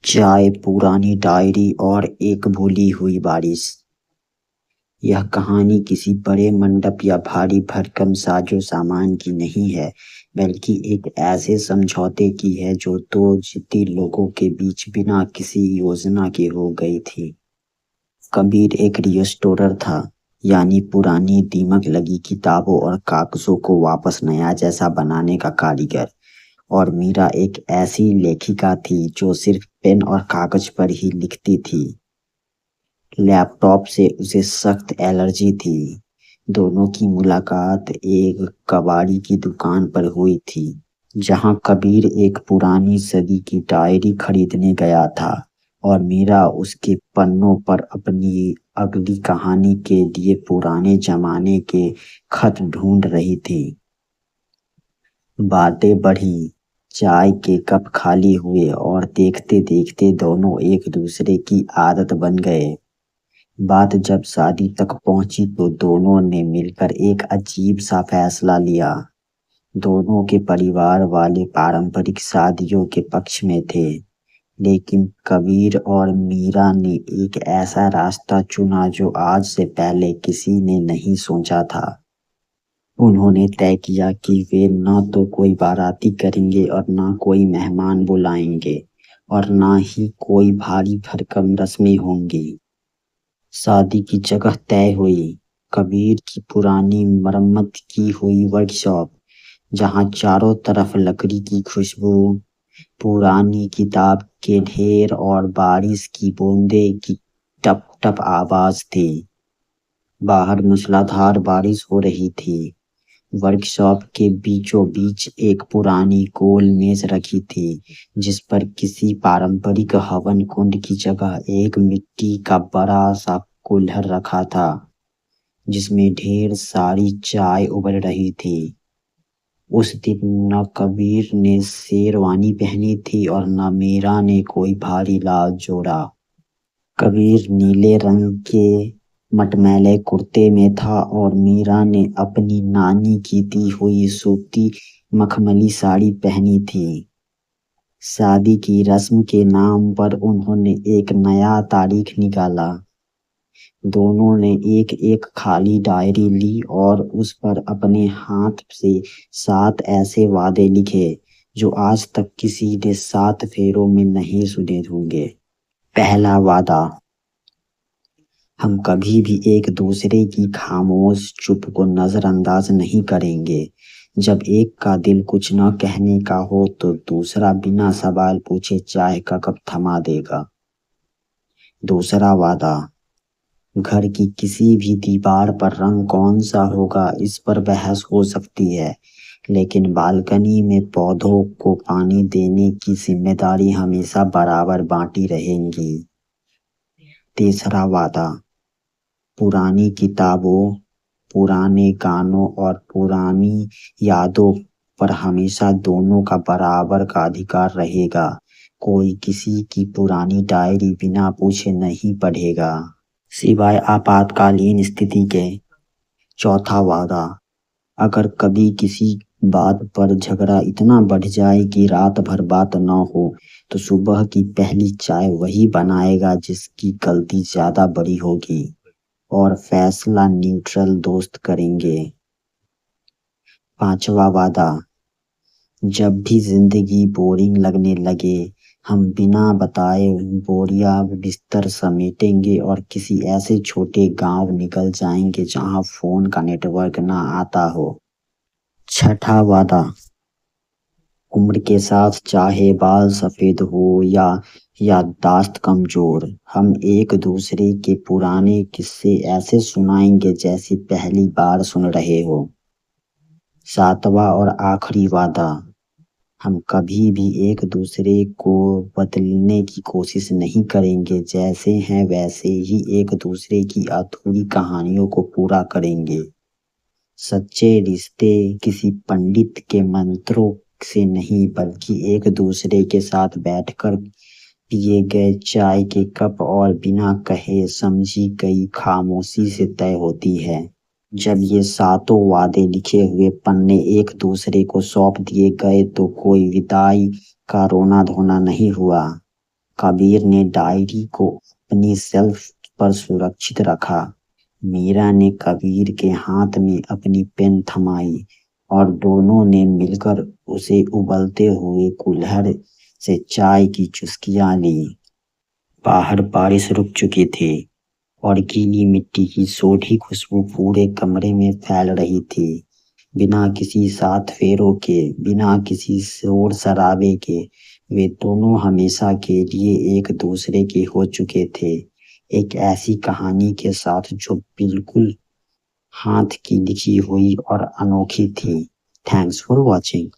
चाय, पुरानी डायरी और एक भूली हुई बारिश। यह कहानी किसी बड़े मंडप या भारी भरकम साजो सामान की नहीं है, बल्कि एक ऐसे समझौते की है जो दो जिद्दी लोगों के बीच बिना किसी योजना के हो गई थी। कबीर एक रिस्टोरर था, यानी पुरानी दीमक लगी किताबों और कागजों को वापस नया जैसा बनाने का कारीगर। और मीरा एक ऐसी लेखिका थी जो सिर्फ पेन और कागज पर ही लिखती थी। लैपटॉप से उसे सख्त एलर्जी थी। दोनों की मुलाकात एक कबाड़ी की दुकान पर हुई थी, जहां कबीर एक पुरानी सदी की डायरी खरीदने गया था और मीरा उसके पन्नों पर अपनी अगली कहानी के लिए पुराने जमाने के खत ढूंढ रही थी। बातें बढ़ी, चाय के कप खाली हुए और देखते देखते दोनों एक दूसरे की आदत बन गए। बात जब शादी तक पहुंची तो दोनों ने मिलकर एक अजीब सा फैसला लिया। दोनों के परिवार वाले पारंपरिक शादियों के पक्ष में थे, लेकिन कबीर और मीरा ने एक ऐसा रास्ता चुना जो आज से पहले किसी ने नहीं सोचा था। उन्होंने तय किया कि वे न तो कोई बाराती करेंगे और न कोई मेहमान बुलाएंगे और न ही कोई भारी भरकम रस्में होंगी। शादी की जगह तय हुई। कबीर की पुरानी मरम्मत की हुई वर्कशॉप, जहां चारों तरफ लकड़ी की खुशबू, पुरानी किताब के ढेर और बारिश की बूंदे की टप टप आवाज थी। बाहर मूसलाधार बारिश हो रही थी। वर्कशॉप के बीचों बीच एक पुरानी गोल मेज रखी थी, जिस पर किसी पारंपरिक हवन कुंड की जगह एक मिट्टी का बड़ा सा कुल्हड़ रखा था, जिसमें ढेर सारी चाय उबल रही थी। उस दिन न कबीर ने शेरवानी पहनी थी और न मीरा ने कोई भारी लाल जोड़ा। कबीर नीले रंग के मटमैले कुर्ते में था और मीरा ने अपनी नानी की दी हुई सूती मखमली साड़ी पहनी थी। शादी की रस्म के नाम पर उन्होंने एक नया तारीख निकाला। दोनों ने एक एक खाली डायरी ली और उस पर अपने हाथ से 7 ऐसे वादे लिखे जो आज तक किसी ने 7 फेरों में नहीं सुने होंगे। पहला वादा, हम कभी भी एक दूसरे की खामोश चुप को नजरअंदाज नहीं करेंगे। जब एक का दिल कुछ न कहने का हो तो दूसरा बिना सवाल पूछे चाय का कप थमा देगा। दूसरा वादा, घर की किसी भी दीवार पर रंग कौन सा होगा इस पर बहस हो सकती है, लेकिन बालकनी में पौधों को पानी देने की जिम्मेदारी हमेशा बराबर बांटी रहेंगी। तीसरा वादा, पुरानी किताबों, पुराने गानों और पुरानी यादों पर हमेशा दोनों का बराबर का अधिकार रहेगा। कोई किसी की पुरानी डायरी बिना पूछे नहीं पढ़ेगा, सिवाय आपातकालीन स्थिति के। चौथा वादा, अगर कभी किसी बात पर झगड़ा इतना बढ़ जाए कि रात भर बात न हो, तो सुबह की पहली चाय वही बनाएगा जिसकी गलती ज्यादा बड़ी होगी और फैसला न्यूट्रल दोस्त करेंगे। पांचवा वादा, जब भी जिंदगी बोरिंग लगने लगे, हम बिना बताए बोरिया बिस्तर समेटेंगे और किसी ऐसे छोटे गांव निकल जाएंगे जहां फोन का नेटवर्क ना आता हो। छठा वादा, उम्र के साथ चाहे बाल सफेद हो या याददाश्त कमजोर, हम एक दूसरे के पुराने किस्से ऐसे सुनाएंगे जैसे पहली बार सुन रहे हो। सातवां और आखिरी वादा, हम कभी भी एक दूसरे को बदलने की कोशिश नहीं करेंगे, जैसे हैं वैसे ही एक दूसरे की अधूरी कहानियों को पूरा करेंगे। सच्चे रिश्ते किसी पंडित के मंत्रों से नहीं, बल्कि एक दूसरे के साथ बैठकर पिए गए चाय के कप और बिना कहे समझी गई खामोशी से तय होती है। जब ये सातों वादे लिखे हुए पन्ने एक दूसरे को सौंप दिए गए तो कोई विदाई का रोना धोना नहीं हुआ। कबीर ने डायरी को अपनी शेल्फ पर सुरक्षित रखा। मीरा ने कबीर के हाथ में अपनी पेन थमाई और दोनों ने मिलकर उसे उबलते हुए कुल्हड़ से चाय की चुस्कियां ली। बाहर बारिश रुक चुकी थी और गीली मिट्टी की सोंधी खुशबू पूरे कमरे में फैल रही थी। बिना किसी सात फेरों के, बिना किसी शोर शराबे के, वे दोनों हमेशा के लिए एक दूसरे के हो चुके थे। एक ऐसी कहानी के साथ जो बिल्कुल हाथ की लिखी हुई और अनोखी थी। Thanks for watching.